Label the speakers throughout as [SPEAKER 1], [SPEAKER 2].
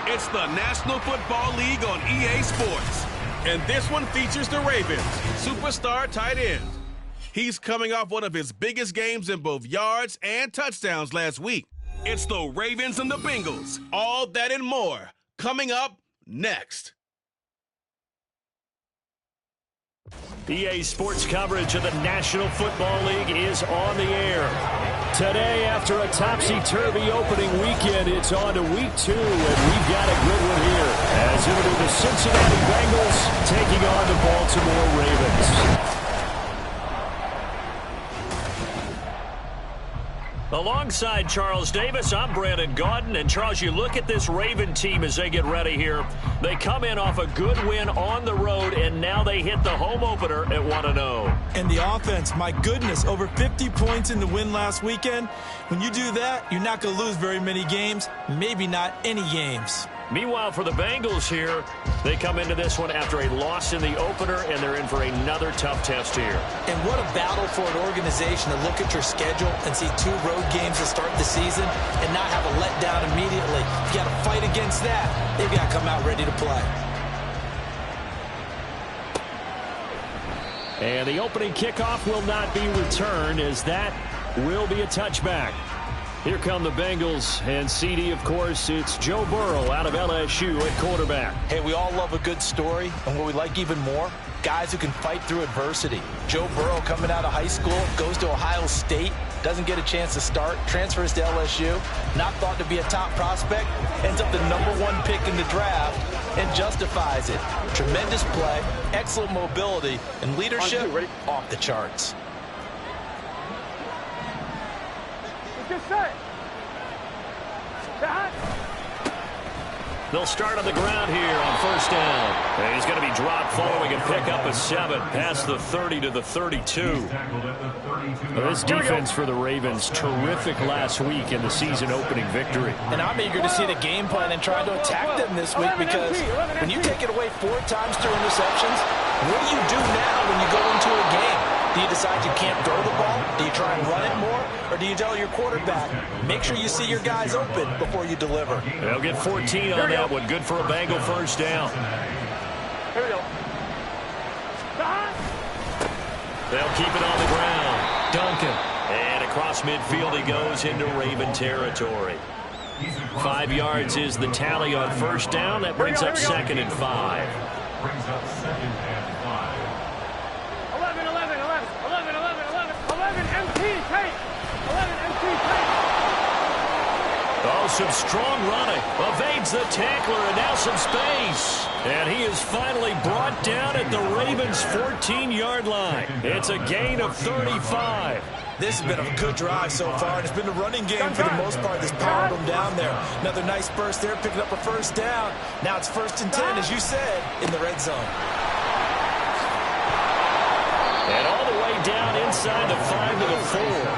[SPEAKER 1] It's the National Football League on EA Sports. And this one features the Ravens' superstar tight end. He's coming off one of his biggest games in both yards and touchdowns last week. It's the Ravens and the Bengals. All that and more coming up next.
[SPEAKER 2] EA Sports coverage of the National Football League is on the air. Today, after a topsy-turvy opening weekend, it's on to week 2, and we've got a good one here. As it'll be the Cincinnati Bengals taking on the Baltimore Ravens. Alongside Charles Davis, I'm Brandon Gaudin. And Charles, you look at this Raven team as they get ready here. They come in off a good win on the road, and now they hit the home opener at 1-0.
[SPEAKER 3] And the offense, my goodness, over 50 points in the win last weekend. When you do that, you're not going to lose very many games, maybe not any games.
[SPEAKER 2] Meanwhile, for the Bengals here, they come into this one after a loss in the opener, and they're in for another tough test here.
[SPEAKER 3] And what a battle for an organization to look at your schedule and see 2 road games to start the season and not have a letdown immediately. You got to fight against that. They've got to come out ready to play.
[SPEAKER 2] And the opening kickoff will not be returned, as that will be a touchback. Here come the Bengals, and CD, of course, it's Joe Burrow out of LSU at quarterback.
[SPEAKER 3] Hey, we all love a good story, and what we like even more, guys who can fight through adversity. Joe Burrow coming out of high school, goes to Ohio State, doesn't get a chance to start, transfers to LSU, not thought to be a top prospect, ends up the #1 pick in the draft, and justifies it. Tremendous play, excellent mobility, and leadership off the charts.
[SPEAKER 2] They'll start on the ground here on first down. And he's going to be dropped following a pickup of 7 past the 30 to the 32. This defense for the Ravens, terrific last week in the season-opening victory.
[SPEAKER 3] And I'm eager to see the game plan and try to attack them this week, because when you take it away 4 times through interceptions, what do you do now when you go into a game? Do you decide you can't throw the ball? Do you try and run it more? Or do you tell your quarterback, make sure you see your guys open before you deliver?
[SPEAKER 2] They'll get 14 on that one. Good for a Bengal first down.
[SPEAKER 4] Here we go.
[SPEAKER 2] They'll keep it on the ground. Duncan. And across midfield he goes into Raven territory. 5 yards is the tally on first down. That brings up 2nd and 5.
[SPEAKER 4] 11 MT tape. 11 MT tape.
[SPEAKER 2] Oh, some strong running. Evades the tackler, and now some space. And he is finally brought down at the Ravens' 14-yard line. It's a gain of 35.
[SPEAKER 3] This has been a good drive so far, and it's been a running game for the most part that's powered them down there. Another nice burst there, picking up a first down. Now it's 1st and 10, as you said, in the red zone.
[SPEAKER 2] And all the way down inside the 5 to the 4.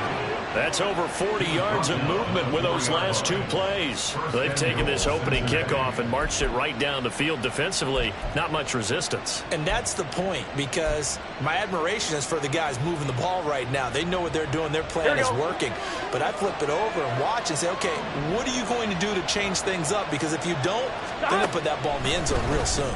[SPEAKER 2] That's over 40 yards of movement with those last 2 plays. They've taken this opening kickoff and marched it right down the field defensively. Not much resistance.
[SPEAKER 3] And that's the point, because my admiration is for the guys moving the ball right now. They know what they're doing. Their plan is working. But I flip it over and watch and say, okay, what are you going to do to change things up? Because if you don't, they're going to put that ball in the end zone real soon.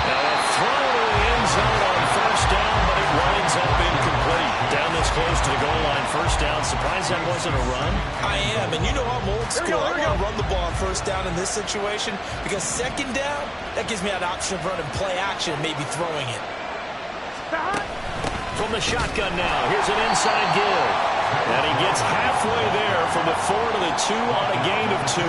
[SPEAKER 2] Now a throw to the end zone on first down, but it winds up incomplete. Down this close to the goal line, first down. Surprised that wasn't a run?
[SPEAKER 3] I am, and you know I'm old school. I want to run the ball on first down in this situation, because 2nd down, that gives me an option of running play action, maybe throwing it.
[SPEAKER 2] From the shotgun now, here's an inside give. And he gets halfway there from the 4 to the 2 on a gain of 2.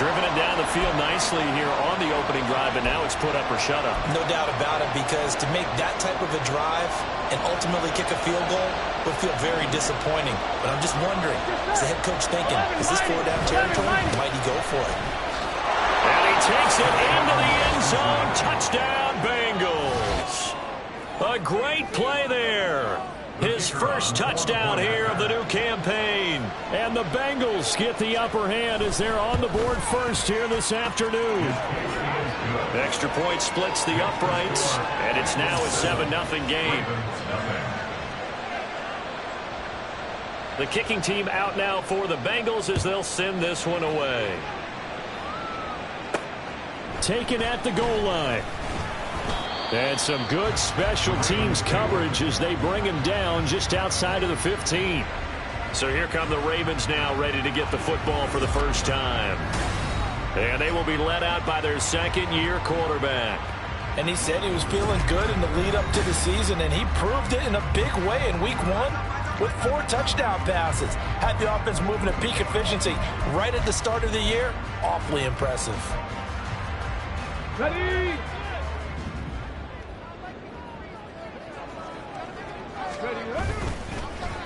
[SPEAKER 2] Driven it down the field nicely here on the opening drive, and now it's put up or shut up.
[SPEAKER 3] No doubt about it, because to make that type of a drive and ultimately kick a field goal would feel very disappointing. But I'm just wondering, is the head coach thinking, is this 4-down territory? Might he go for it?
[SPEAKER 2] And he takes it into the end zone. Touchdown, Bengals. A great play there. His first touchdown here of the new campaign. And the Bengals get the upper hand as they're on the board first here this afternoon. Extra point splits the uprights, and it's now a 7-0 game. The kicking team out now for the Bengals as they'll send this one away. taken at the goal line. And some good special teams coverage as they bring him down just outside of the 15. So here come the Ravens now, ready to get the football for the first time. And they will be led out by their second-year quarterback.
[SPEAKER 3] And he said he was feeling good in the lead-up to the season, and he proved it in a big way in Week 1 with 4 touchdown passes. Had the offense moving at peak efficiency right at the start of the year. Awfully impressive.
[SPEAKER 4] Ready?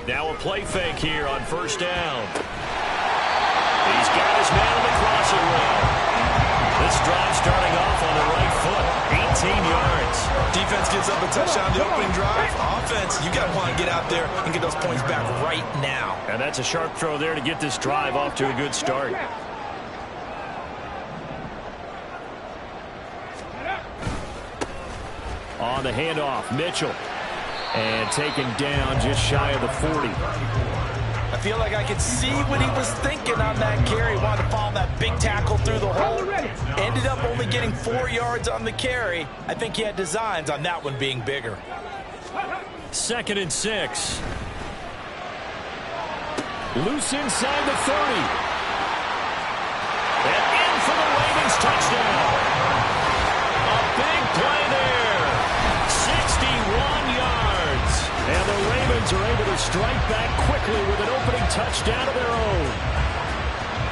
[SPEAKER 2] Now a play fake here on first down. He's got his man on the crossing route. This drive starting off on the right foot. 18 yards.
[SPEAKER 3] Defense gives up a touchdown the opening drive. Offense, you got to want to get out there and get those points back right now.
[SPEAKER 2] And that's a sharp throw there to get this drive off to a good start. On the handoff, Mitchell. And taken down just shy of the 40.
[SPEAKER 3] I feel like I could see what he was thinking on that carry. Wanted to follow that big tackle through the hole. Ended up only getting 4 yards on the carry. I think he had designs on that one being bigger.
[SPEAKER 2] 2nd and 6. Loose inside the 30. And in for the Ravens touchdown. A big play there. 61 yards. And the Ravens are able to strike back quickly with an opening touchdown of their own.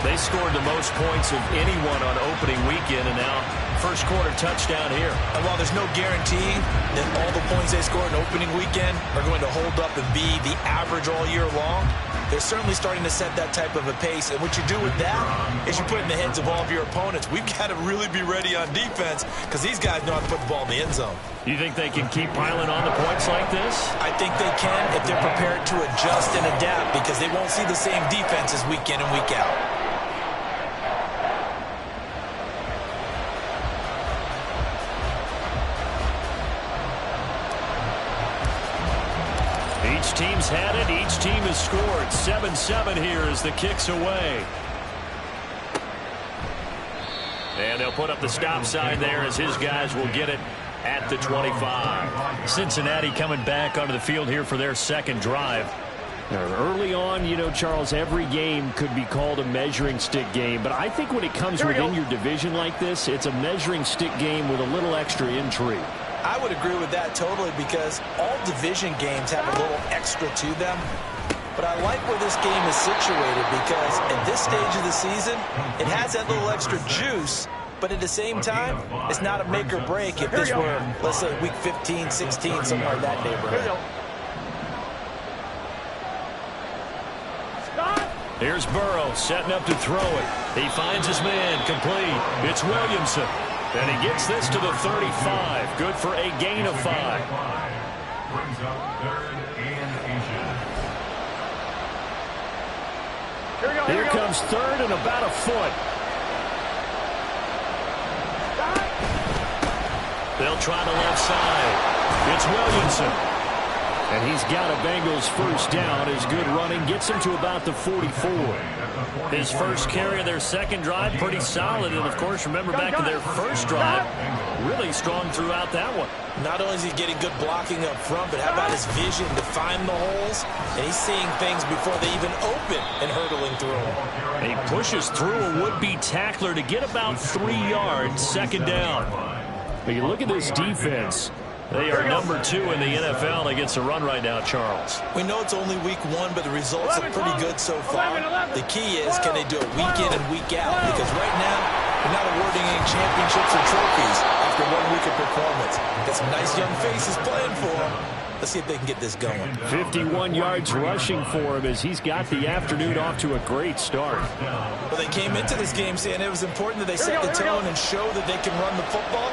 [SPEAKER 2] They scored the most points of anyone on opening weekend, and now first quarter touchdown here.
[SPEAKER 3] And while there's no guarantee that all the points they scored in opening weekend are going to hold up and be the average all year long, they're certainly starting to set that type of a pace. And what you do with that is you put in the heads of all of your opponents, we've got to really be ready on defense because these guys know how to put the ball in the end zone.
[SPEAKER 2] You think they can keep piling on the points like this?
[SPEAKER 3] I think they can if they're prepared to adjust and adapt because they won't see the same defenses week in and week out.
[SPEAKER 2] Each team's had it. Each team has scored. 7-7 here as the kick's away. And they'll put up the stop sign there as his guys will get it at the 25. Cincinnati coming back onto the field here for their second drive. Early on, you know, Charles, every game could be called a measuring stick game. But I think when it comes within your division like this, it's a measuring stick game with a little extra intrigue.
[SPEAKER 3] I would agree with that totally because all division games have a little extra to them. But I like where this game is situated because at this stage of the season, it has that little extra juice. But at the same time, it's not a make or break if this were, let's say, week 15, 16, somewhere in that neighborhood.
[SPEAKER 2] Here's Burrow setting up to throw it. He finds his man complete. It's Williamson. And he gets this to the 35. Good for a gain of 5. Here comes 3rd and about a foot. They'll try the left side. It's Williamson. And he's got a Bengals first down. His good running gets him to about the 44. His first carry of their second drive, pretty solid. And, of course, remember back to their first drive, really strong throughout that one.
[SPEAKER 3] Not only is he getting good blocking up front, but how about his vision to find the holes? And he's seeing things before they even open and hurtling through them.
[SPEAKER 2] And he pushes through a would-be tackler to get about 3 yards, second down. But you look at this defense. They are number 2 in the NFL against the run right now, Charles.
[SPEAKER 3] We know it's only week 1, but the results are pretty good so far. The key is, can they do it week in and week out? Because right now, they're not awarding any championships or trophies after 1 week of performance. Got some nice young faces playing for them. Let's see if they can get this going.
[SPEAKER 2] 51 yards rushing for him as he's got the afternoon off to a great start.
[SPEAKER 3] Well, they came into this game saying it was important that they set the tone and show that they can run the football.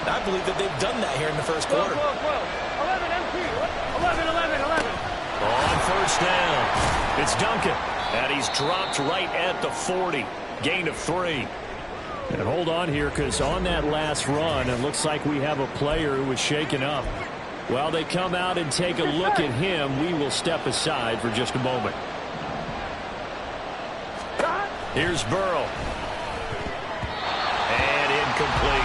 [SPEAKER 3] I believe that they've done that here in the first quarter.
[SPEAKER 4] 11 MT. 11.
[SPEAKER 2] On first down, it's Duncan. And he's dropped right at the 40. Gain of 3. And hold on here because on that last run, it looks like we have a player who was shaken up. While they come out and take a look at him, we will step aside for just a moment. Here's Burrow. And incomplete.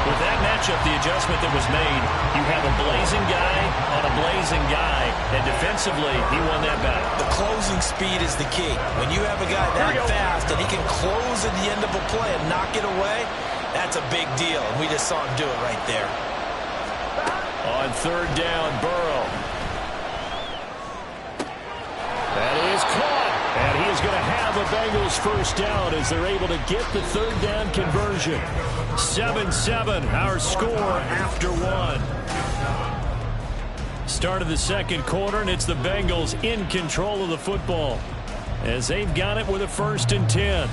[SPEAKER 2] With that matchup, the adjustment that was made, you have a blazing guy on a blazing guy, and defensively, he won that battle.
[SPEAKER 3] The closing speed is the key. When you have a guy that fast and he can close at the end of a play and knock it away, that's a big deal, and we just saw him do it right there.
[SPEAKER 2] On third down, Burrow. That is caught, and he is going to have a Bengals first down as they're able to get the third down conversion. 7-7, our score after one. Start of the second quarter, and it's the Bengals in control of the football as they've got it with a 1st and 10.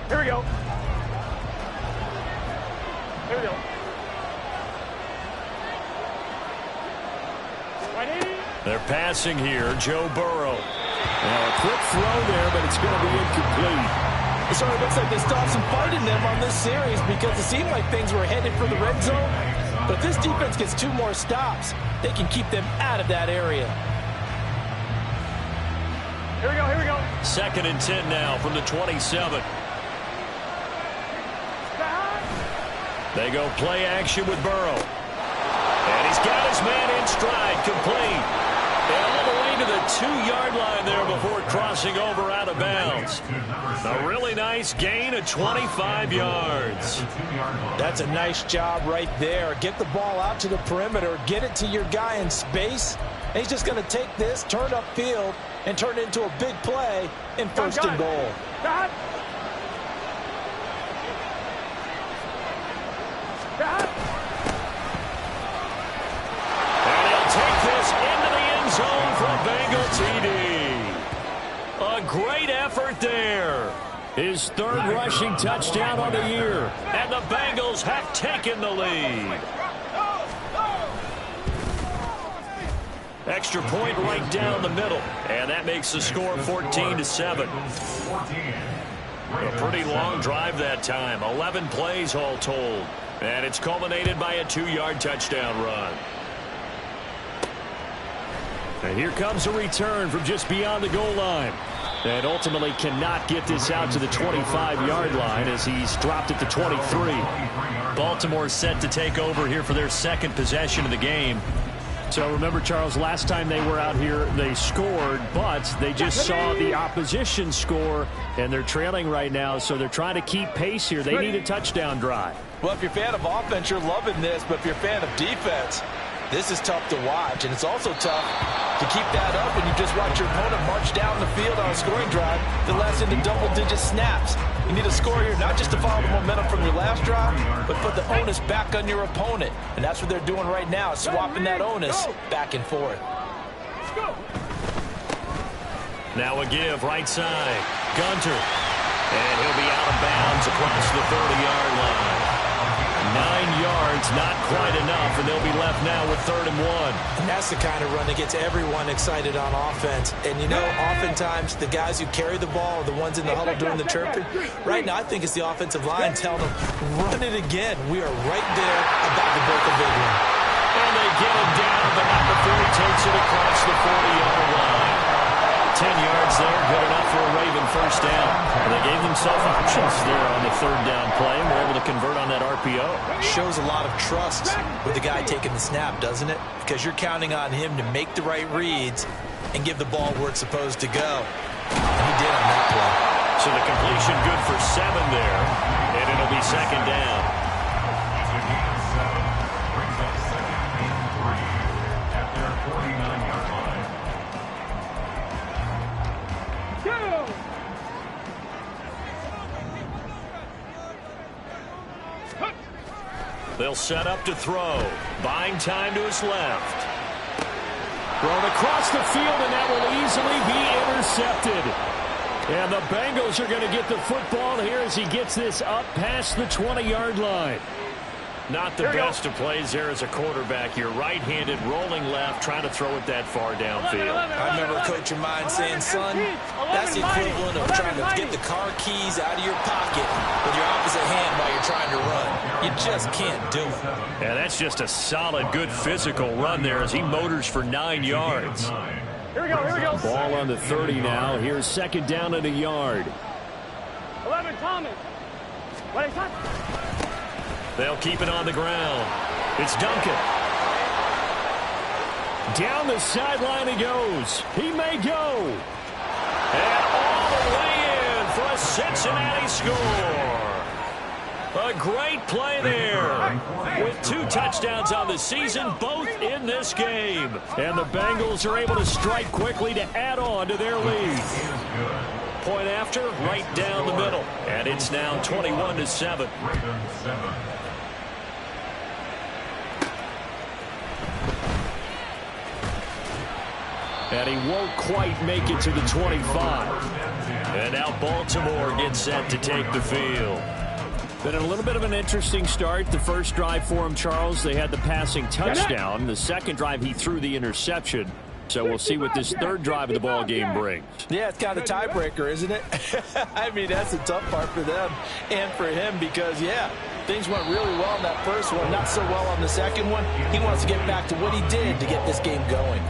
[SPEAKER 4] Here we go. Here we go.
[SPEAKER 2] They're passing here, Joe Burrow. Now a quick throw there, but it's going to be incomplete.
[SPEAKER 3] So it looks like they stopped some fight in them on this series because it seemed like things were headed for the red zone. But if this defense gets 2 more stops, they can keep them out of that area.
[SPEAKER 4] Here we go, here we go.
[SPEAKER 2] 2nd and 10 now from the 27. They go play action with Burrow. And he's got his man in stride, complete. And all the way to the 2-yard line there before crossing over out of bounds. A really nice gain of 25 yards.
[SPEAKER 3] That's a nice job right there. Get the ball out to the perimeter, get it to your guy in space. And he's just going to take this, turn upfield, and turn it into a big play in 1st and goal.
[SPEAKER 2] And he'll take this into the end zone for a Bengal TD. A great effort there. His 3rd rushing touchdown on the year. And the Bengals have taken the lead. Extra point right down the middle. And that makes the score 14-7. A pretty long drive that time. 11 plays all told. And it's culminated by a 2-yard touchdown run. And here comes a return from just beyond the goal line. And ultimately cannot get this out to the 25-yard line as he's dropped at the 23. Baltimore set to take over here for their 2nd possession of the game. So remember, Charles, last time they were out here, they scored, but they just saw the opposition score, and they're trailing right now, so they're trying to keep pace here. They need a touchdown drive.
[SPEAKER 3] Well, if you're a fan of offense, you're loving this, but if you're a fan of defense, this is tough to watch, and it's also tough to keep that up when you just watch your opponent march down the field on a scoring drive that lasts into double-digit snaps. You need a score here, not just to follow the momentum from your last drive, but put the onus back on your opponent. And that's what they're doing right now, swapping that onus back and forth.
[SPEAKER 2] Now a give, right side. Gunter. And he'll be out of bounds across the 30-yard line. 9 yards, not quite enough, and they'll be left now with 3rd and 1.
[SPEAKER 3] And that's the kind of run that gets everyone excited on offense. And, you know, oftentimes the guys who carry the ball are the ones in the huddle doing the chirping. Right now, I think it's the offensive line telling them, run it again. We are right there about to break a big one.
[SPEAKER 2] And they get him down, but not before he takes it across the 40-yard line. 10 yards there, good enough for a Raven first down. And they gave themselves options there on the 3rd down play, and were able to convert on that RPO.
[SPEAKER 3] Shows a lot of trust with the guy taking the snap, doesn't it? Because you're counting on him to make the right reads and give the ball where it's supposed to go. And he did on that play.
[SPEAKER 2] So the completion good for 7 there, and it'll be 2nd down. They'll set up to throw. Buying time to his left. Thrown across the field, and that will easily be intercepted. And the Bengals are going to get the football here as he gets this up past the 20-yard line. Not the best of plays there as a quarterback. You're right-handed, rolling left, trying to throw it that far downfield.
[SPEAKER 3] I remember a coach of mine saying, son, that's the equivalent of trying to get the car keys out of your pocket with your opposite hand while you're trying to run. You just can't do it.
[SPEAKER 2] Yeah, that's just a solid, good physical run there as he motors for 9 yards.
[SPEAKER 4] Here we go, here we go.
[SPEAKER 2] Ball on the 30 now. Here's 2nd down and a yard.
[SPEAKER 4] 11, Thomas. What is that?
[SPEAKER 2] They'll keep it on the ground. It's Duncan. Down the sideline he goes. He may go. And all the way in for a Cincinnati score. A great play there. With 2 touchdowns on the season, both in this game. And the Bengals are able to strike quickly to add on to their lead. Point after, right down the middle. And it's now 21-7. And he won't quite make it to the 25. And now Baltimore gets set to take the field. Been a little bit of an interesting start. The first drive for him, Charles, they had the passing touchdown. The second drive, he threw the interception. So we'll see what this third drive of the ball game brings.
[SPEAKER 3] Yeah, it's kind of a tiebreaker, isn't it? I mean, that's the tough part for them and for him because, yeah, things went really well in that first one, not so well on the second one. He wants to get back to what he did to get this game going.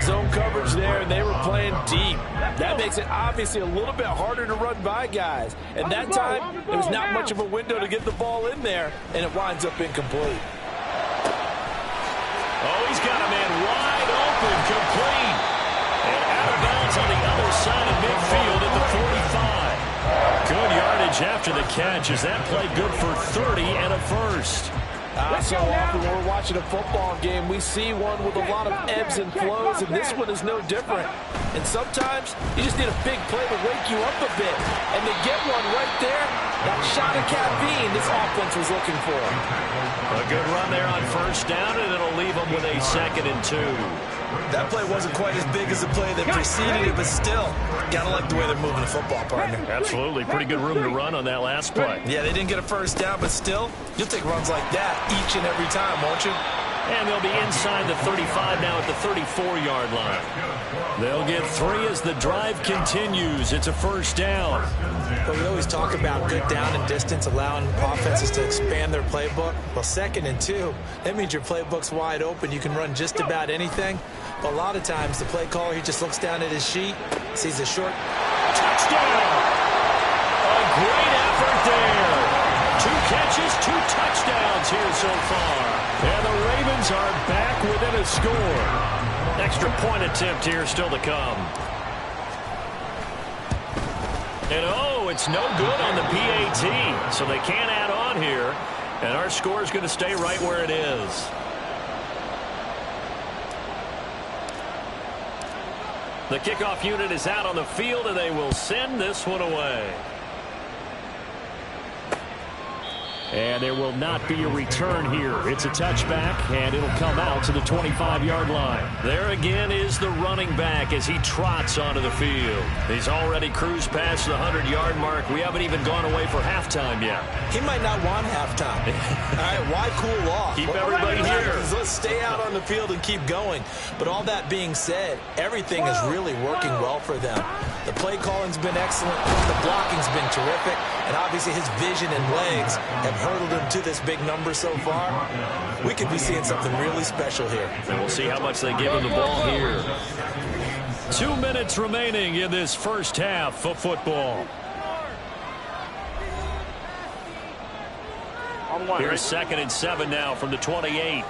[SPEAKER 3] Zone coverage there, and they were playing deep. That makes it obviously a little bit harder to run by guys. And that time, there was not much of a window to get the ball in there, and it winds up incomplete.
[SPEAKER 2] Oh, he's got a man wide open, complete. And out of bounds on the other side of midfield at the 45. Good yardage after the catch as that play good for 30 and a first.
[SPEAKER 3] So often when we're watching a football game, we see one with a lot of ebbs and flows, and this one is no different. And sometimes you just need a big play to wake you up a bit. And they get one right there, that shot of caffeine this offense was looking for.
[SPEAKER 2] A good run there on first down, and it'll leave them with a 2nd and 2.
[SPEAKER 3] That play wasn't quite as big as the play that preceded it, but still, gotta like the way they're moving the football, partner.
[SPEAKER 2] Absolutely. Pretty good room to run on that last play.
[SPEAKER 3] Yeah, they didn't get a first down, but still, you'll take runs like that each and every time, won't you?
[SPEAKER 2] And they'll be inside the 35 now at the 34-yard line. They'll get 3 as the drive continues. It's a first down.
[SPEAKER 3] But we always talk about good down and distance, allowing offenses to expand their playbook. Well, 2nd and 2, that means your playbook's wide open. You can run just about anything. But a lot of times, the play caller, he just looks down at his sheet, sees a short
[SPEAKER 2] touchdown. A great effort there. 2 catches, 2 touchdowns here so far. And the Ravens are back within a score. Extra point attempt here still to come. And oh, it's no good on the PAT. So they can't add on here. And our score is going to stay right where it is. The kickoff unit is out on the field, and they will send this one away. And there will not be a return here. It's a touchback, and it'll come out to the 25-yard line. There again is the running back as he trots onto the field. He's already cruised past the 100-yard mark. We haven't even gone away for halftime yet.
[SPEAKER 3] He might not want halftime. All right, why cool off?
[SPEAKER 2] Keep everybody here.
[SPEAKER 3] Let's stay out on the field and keep going. But all that being said, everything is really working well for them. The play calling's been excellent. The blocking's been terrific. And obviously his vision and legs have hurdled him to this big number so far. We could be seeing something really special here.
[SPEAKER 2] And we'll see how much they give him the ball here. 2 minutes remaining in this first half of football. Here's 2nd and 7 now from the 28.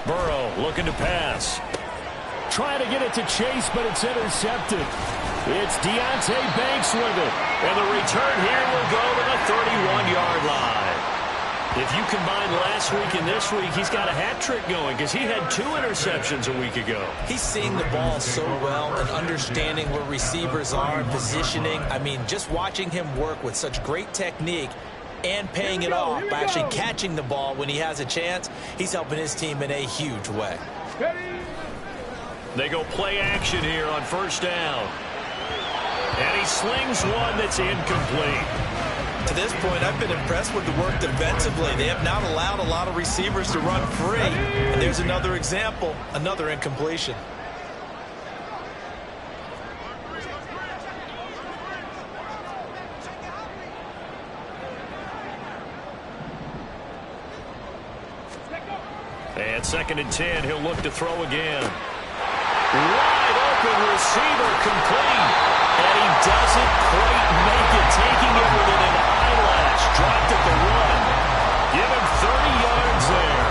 [SPEAKER 2] Burrow looking to pass. Trying to get it to Chase, but it's intercepted. It's Deonte Banks with it. And the return here will go to the 31-yard line. If you combine last week and this week, he's got a hat trick going because he had 2 interceptions a week ago.
[SPEAKER 3] He's seeing the ball so well and understanding where receivers are, positioning. I mean, just watching him work with such great technique and paying it off by actually catching the ball when he has a chance, he's helping his team in a huge way.
[SPEAKER 2] They go play action here on first down. And he slings one that's incomplete.
[SPEAKER 3] To this point, I've been impressed with the work defensively. They have not allowed a lot of receivers to run free. And there's another example, another incompletion.
[SPEAKER 2] And 2nd and 10, he'll look to throw again. Wide open receiver complete. And he doesn't quite make it, taking it within an eyelash. Dropped at the 1. Give him 30 yards there.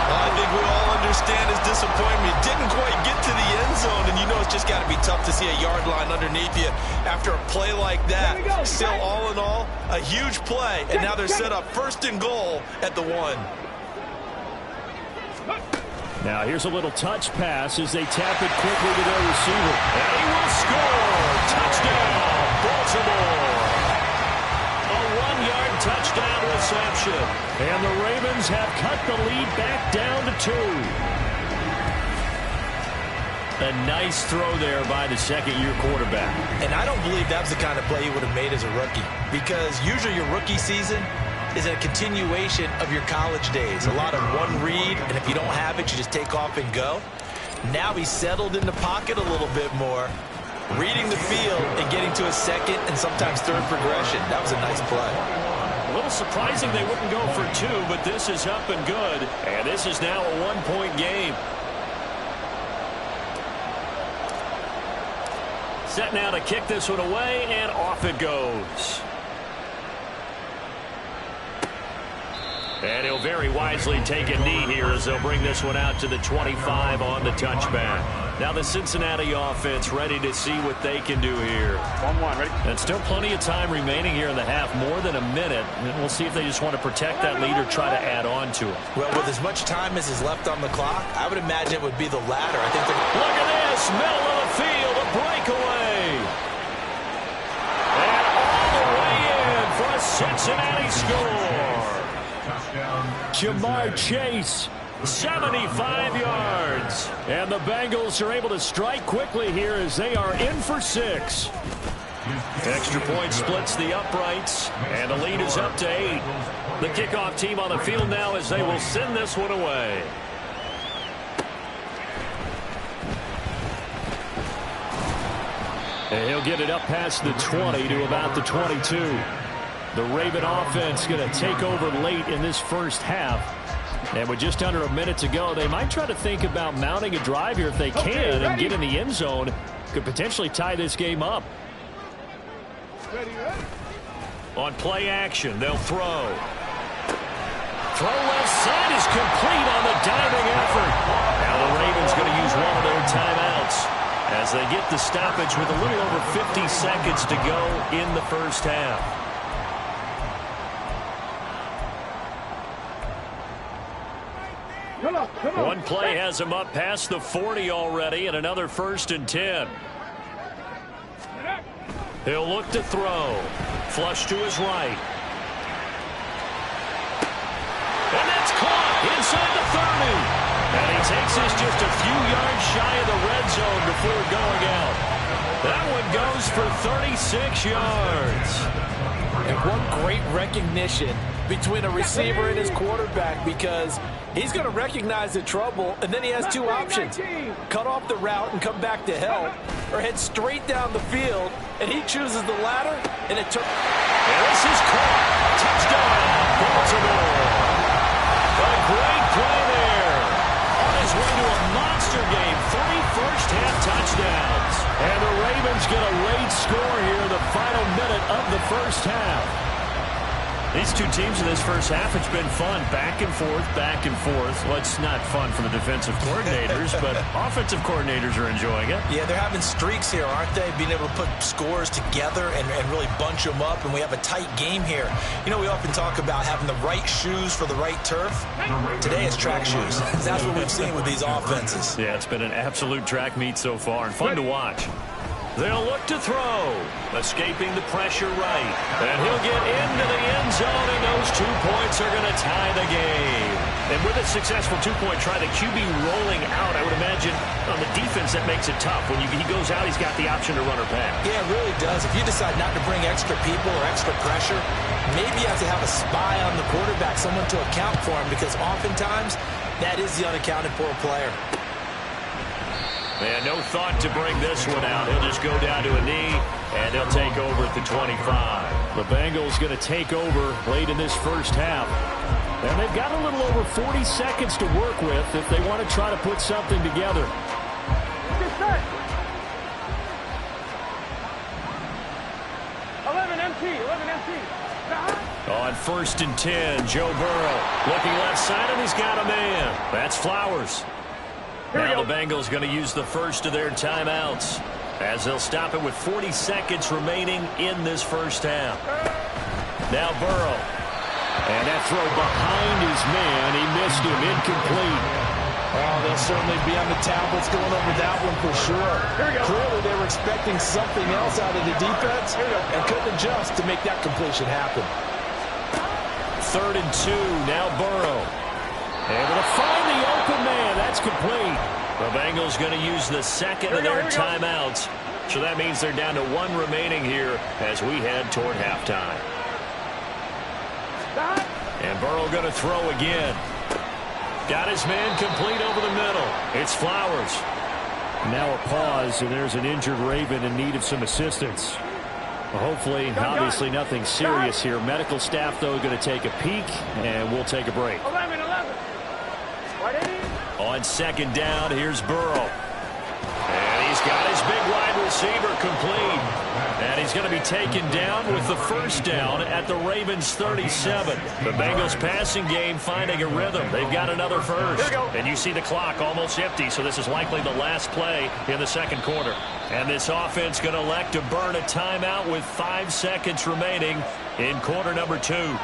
[SPEAKER 3] I think we all understand his disappointment. He didn't quite get to the end zone, and you know it's just got to be tough to see a yard line underneath you after a play like that. Still, all in all, a huge play, and now they're set up 1st and goal at the 1.
[SPEAKER 2] Now here's a little touch pass as they tap it quickly to their receiver. And he will score. Touchdown, Baltimore. A 1-yard touchdown reception. And the Ravens have cut the lead back down to 2. A nice throw there by the second-year quarterback.
[SPEAKER 3] And I don't believe that was the kind of play he would have made as a rookie, because usually your rookie season is a continuation of your college days. A lot of one read, and if you don't have it, you just take off and go. Now he's settled in the pocket a little bit more, reading the field and getting to a second and sometimes third progression. That was a nice play.
[SPEAKER 2] A little surprising they wouldn't go for 2, but this is up and good. And this is now a 1-point game. Set now to kick this one away, and off it goes. And he'll very wisely take a knee here as they'll bring this one out to the 25 on the touchback. Now the Cincinnati offense ready to see what they can do here.
[SPEAKER 4] 1-1, ready?
[SPEAKER 2] And still plenty of time remaining here in the half, more than a minute. And we'll see if they just want to protect that lead or try to add on to it.
[SPEAKER 3] Well, with as much time as is left on the clock, I would imagine it would be the latter. I think
[SPEAKER 2] look at this, middle of the field, a breakaway. And all the way in for a Cincinnati score. Jamar Chase, 75 yards. And the Bengals are able to strike quickly here as they are in for 6. Extra point splits the uprights, and the lead is up to 8. The kickoff team on the field now as they will send this one away. And he'll get it up past the 20 to about the 22. The Raven offense going to take over late in this first half. And with just under a minute to go, they might try to think about mounting a drive here if they can and get in the end zone. Could potentially tie this game up. On play action, they'll throw. Throw left side is complete on the diving effort. Now the Ravens going to use one of their timeouts as they get the stoppage with a little over 50 seconds to go in the first half. One play has him up past the 40 already, and another 1st and 10. He'll look to throw. Flush to his right. And that's caught inside the 30. And he takes this just a few yards shy of the red zone before going out. That one goes for 36 yards.
[SPEAKER 3] And what great recognition between a receiver and his quarterback, because he's going to recognize the trouble, and then he has 2 options. Cut off the route and come back to help, or head straight down the field, and he chooses the latter, and it took...
[SPEAKER 2] And this is caught. Touchdown, Baltimore. A great play there. On his way to a monster game, 3 first-half touchdowns. And the Ravens get a late score here in the final minute of the first half. These two teams in this first half, it's been fun. Back and forth, back and forth. Well, it's not fun for the defensive coordinators, but offensive coordinators are enjoying it.
[SPEAKER 3] Yeah, they're having streaks here, aren't they? Being able to put scores together and really bunch them up, and we have a tight game here. You know, we often talk about having the right shoes for the right turf. Today it's track shoes. That's what we've seen with these offenses.
[SPEAKER 2] Yeah, it's been an absolute track meet so far, and fun to watch. They'll look to throw. Escaping the pressure right. And he'll get into the end zone, and those 2 points are going to tie the game. And with a successful 2-point try, the QB rolling out, I would imagine on the defense that makes it tough. When he goes out, he's got the option to run or pass. Yeah, it really does. If you decide not to bring extra people or extra pressure, maybe you have to have a spy on the quarterback, someone to account for him, because oftentimes that is the unaccounted for player. And no thought to bring this one out. He'll just go down to a knee, and he'll take over at the 25. The Bengals going to take over late in this first half. And they've got a little over 40 seconds to work with if they want to try to put something together. On 1st and 10, Joe Burrow looking left side, and he's got a man. That's Flowers. Now the Bengals going to use the first of their timeouts as they'll stop it with 40 seconds remaining in this first half. Now Burrow. And that throw behind his man. He missed him. Incomplete.
[SPEAKER 3] Oh, they'll certainly be on the tablets going over that one for sure. Clearly they were expecting something else out of the defense and couldn't adjust to make that completion happen.
[SPEAKER 2] 3rd and 2. Now Burrow. Able to find the open man. That's complete. The Bengals going to use the second of their timeouts. So that means they're down to 1 remaining here as we head toward halftime. And Burrow going to throw again. Got his man complete over the middle. It's Flowers. Now a pause, and there's an injured Raven in need of some assistance. Hopefully, obviously nothing serious here. Medical staff, though, going to take a peek, and we'll take a break.
[SPEAKER 4] 11.
[SPEAKER 2] On 2nd down, here's Burrow. And he's got his big wide receiver complete. And he's going to be taken down with the first down at the Ravens' 37. The Bengals passing game finding a rhythm. They've got another first. And you see the clock almost empty, so this is likely the last play in the second quarter. And this offense going to elect to burn a timeout with 5 seconds remaining in quarter number 2.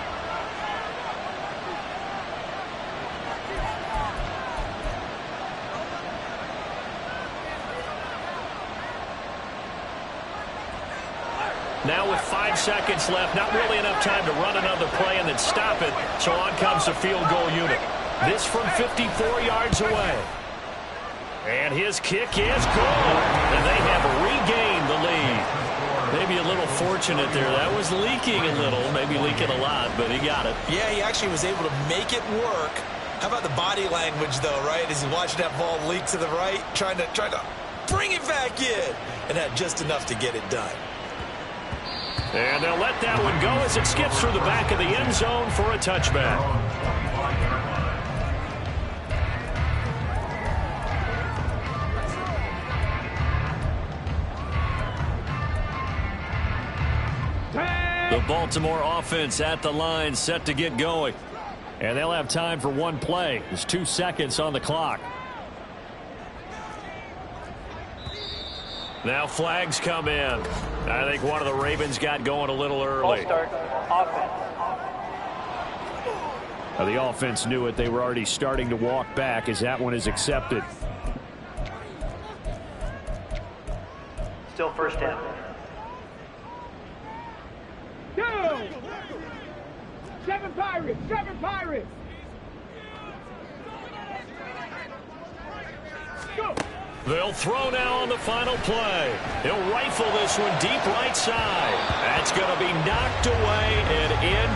[SPEAKER 2] Now with 5 seconds left, not really enough time to run another play and then stop it, so on comes the field goal unit. This from 54 yards away. And his kick is good. And they have regained the lead. Maybe a little fortunate there. That was leaking a little, maybe leaking a lot, but he got it.
[SPEAKER 3] Yeah, he actually was able to make it work. How about the body language, though, right? As he watched that ball leak to the right, trying to bring it back in, and had just enough to get it done.
[SPEAKER 2] And they'll let that one go as it skips through the back of the end zone for a touchback. The Baltimore offense at the line, set to get going. And they'll have time for one play. There's 2 seconds on the clock. Now flags come in. I think one of the Ravens got going a little early.
[SPEAKER 4] Start. Offense.
[SPEAKER 2] The offense knew it. They were already starting to walk back as that one is accepted.
[SPEAKER 4] Still first down. Go! 7 Pirates! 7 Pirates! Go!
[SPEAKER 2] They'll throw now on the final play. He'll rifle this one deep right side. That's going to be knocked away and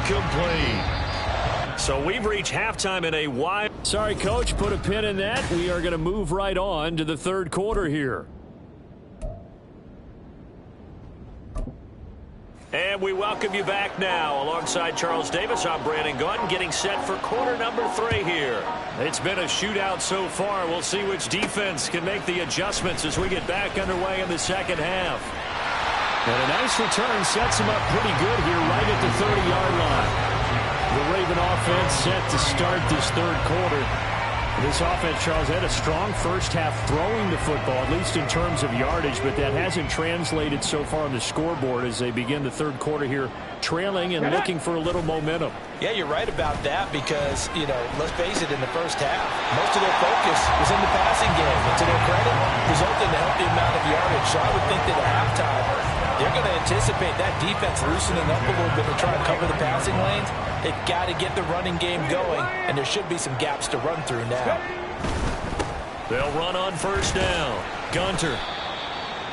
[SPEAKER 2] incomplete. So we've reached halftime in a wide. Sorry, Coach, put a pin in that. We are going to move right on to the third quarter here. And we welcome you back now. Alongside Charles Davis, I'm Brandon Gunn, getting set for quarter number 3 here. It's been a shootout so far. We'll see which defense can make the adjustments as we get back underway in the second half. And a nice return sets him up pretty good here right at the 30-yard line. The Raven offense set to start this third quarter. This offense, Charles, had a strong first half throwing the football, at least in terms of yardage, but that hasn't translated so far on the scoreboard as they begin the third quarter here, trailing and looking for a little momentum.
[SPEAKER 3] Yeah, you're right about that because, let's face it, in the first half, most of their focus was in the passing game. And to their credit, resulted in a healthy amount of yardage. So I would think that at halftime, they're going to anticipate that defense loosening up a little bit to try to cover the passing lanes. They've got to get the running game going, and there should be some gaps to run through now.
[SPEAKER 2] They'll run on first down. Gunter.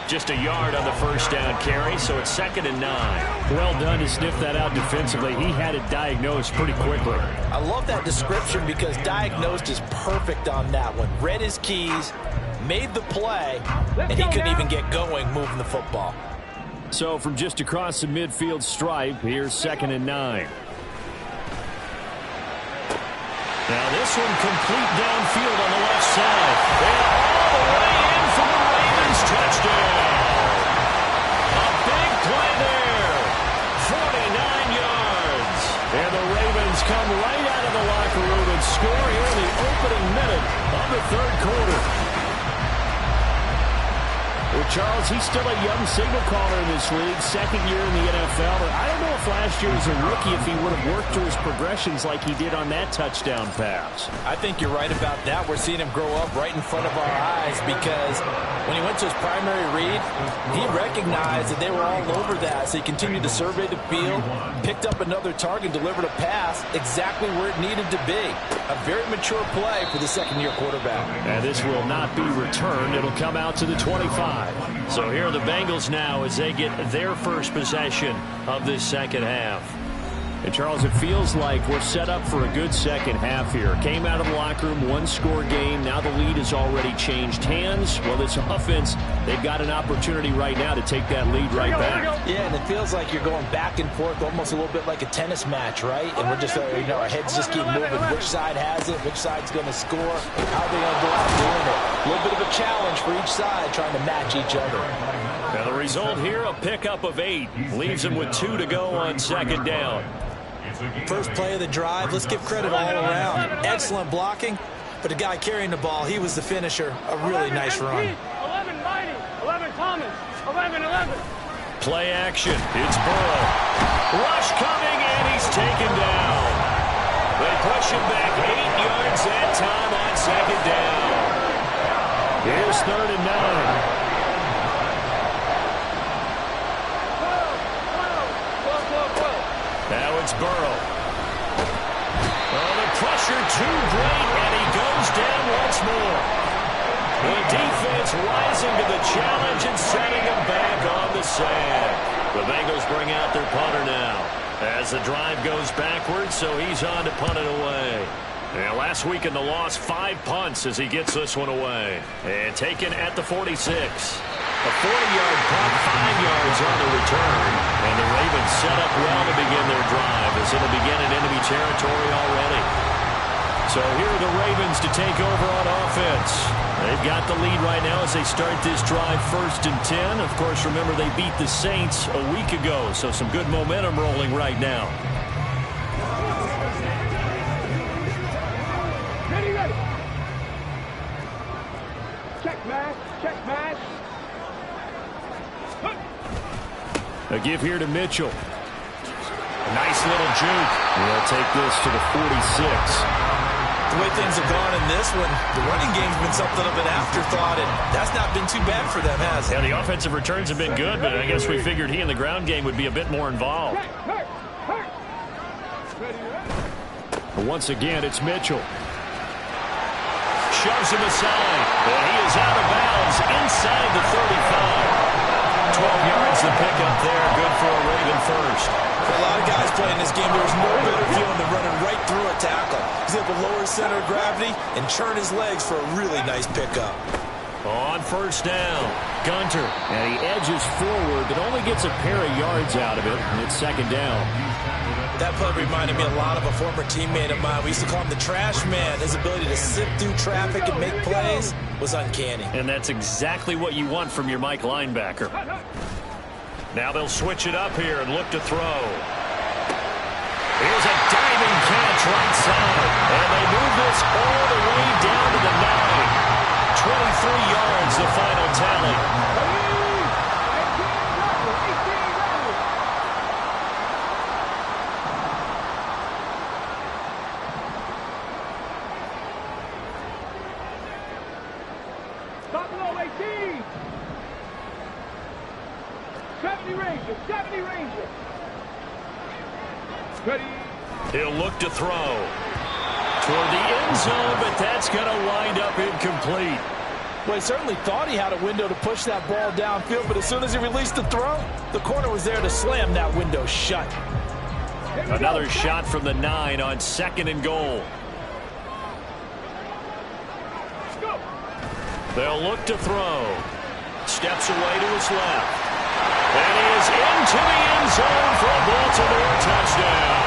[SPEAKER 2] Just a yard on the first down carry, so it's 2nd and 9. Well done to sniff that out defensively. He had it diagnosed pretty quickly.
[SPEAKER 3] I love that description because diagnosed is perfect on that one. Read his keys, made the play, and he couldn't even get going moving the football.
[SPEAKER 2] So from just across the midfield stripe, here's 2nd and 9. Now this one complete downfield on the left side. And all the way in for the Ravens touchdown. A big play there. But, Charles, he's still a young signal caller in this league, second year in the NFL. And I don't know if last year as a rookie if he would have worked through his progressions like he did on that touchdown pass.
[SPEAKER 3] I think you're right about that. We're seeing him grow up right in front of our eyes because when he went to his primary read, he recognized that they were all over that. So he continued to survey the field, picked up another target, delivered a pass exactly where it needed to be. A very mature play for the second-year quarterback.
[SPEAKER 2] And this will not be returned. It'll come out to the 25. So here are the Bengals now as they get their first possession of this second half. And, Charles, it feels like we're set up for a good second half here. Came out of the locker room, one-score game. Now the lead has already changed hands. Well, this offense, they've got an opportunity right now to take that lead right back.
[SPEAKER 3] Yeah, and it feels like you're going back and forth almost a little bit like a tennis match, right? And we're just, our heads just keep moving. Which side has it? Which side's going to score? How are they going to go out doing it? A little bit of a challenge for each side trying to match each other.
[SPEAKER 2] Now the result here, a pickup of 8. Leaves them with 2 to go on second down.
[SPEAKER 3] First play of the drive, let's give credit all around. Excellent blocking, but the guy carrying the ball, he was the finisher. A really nice run.
[SPEAKER 4] 11 Mighty, 11 Thomas, 11.
[SPEAKER 2] Play action. It's Burrow. Rush coming, and he's taken down. They push him back 8 yards that time on second down. Here's 3rd and 9. Now it's Burrow. Oh, the pressure too great, and he goes down once more. The defense rising to the challenge and setting him back on the sand. The Bengals bring out their punter now as the drive goes backwards, so he's on to punt it away. And last week in the loss, 5 punts as he gets this one away. And taken at the 46. A 40-yard punt, 5 yards on the return. And the Ravens set up well to begin their drive as it'll begin in enemy territory already. So here are the Ravens to take over on offense. They've got the lead right now as they start this drive 1st and 10. Of course, remember they beat the Saints a week ago, so some good momentum rolling right now.
[SPEAKER 4] Ready. Check match.
[SPEAKER 2] A give here to Mitchell. A nice little juke. They'll take this to the 46.
[SPEAKER 3] The way things have gone in this one, the running game's been something of an afterthought, and that's not been too bad for them, has it?
[SPEAKER 2] Yeah, the offensive returns have been good, but I guess we figured he in the ground game would be a bit more involved. But once again, it's Mitchell. Shoves him aside, and he is out of bounds inside the 35. 12 yards to pick up there. Good for a Raven first.
[SPEAKER 3] For a lot of guys playing this game, there's no better feeling than running right through a tackle. He's able to lower his center of gravity and churn his legs for a really nice pickup.
[SPEAKER 2] On first down, Gunter. And he edges forward, but only gets a pair of yards out of it, and it's second down.
[SPEAKER 3] That play reminded me a lot of a former teammate of mine. We used to call him the trash man. His ability to sift through traffic and make plays was uncanny.
[SPEAKER 2] And that's exactly what you want from your Mike linebacker. Now they'll switch it up here and look to throw. Here's a diving catch right side. And they move this all the way down to the 9. 23 yards, the final tally.
[SPEAKER 4] Buffalo 18. 70 Rangers. Ready.
[SPEAKER 2] He'll look to throw toward the end zone, but that's going to wind up incomplete.
[SPEAKER 3] Well, he certainly thought he had a window to push that ball downfield, but as soon as he released the throw, the corner was there to slam that window shut.
[SPEAKER 2] Another shot from the 9 on 2nd and goal. They'll look to throw. Steps away to his left. And he is into the end zone for a Baltimore touchdown.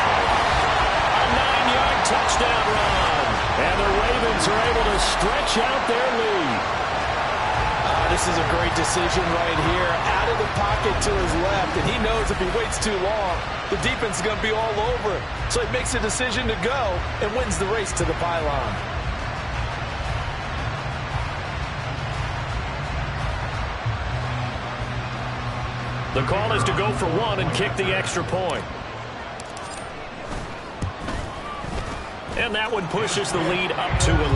[SPEAKER 2] A 9-yard touchdown run. And the Ravens are able to stretch out their lead.
[SPEAKER 3] This is a great decision right here. Out of the pocket to his left, and he knows if he waits too long, the defense is going to be all over him. So he makes a decision to go and wins the race to the pylon.
[SPEAKER 2] The call is to go for one and kick the extra point. And that one pushes the lead up to 11.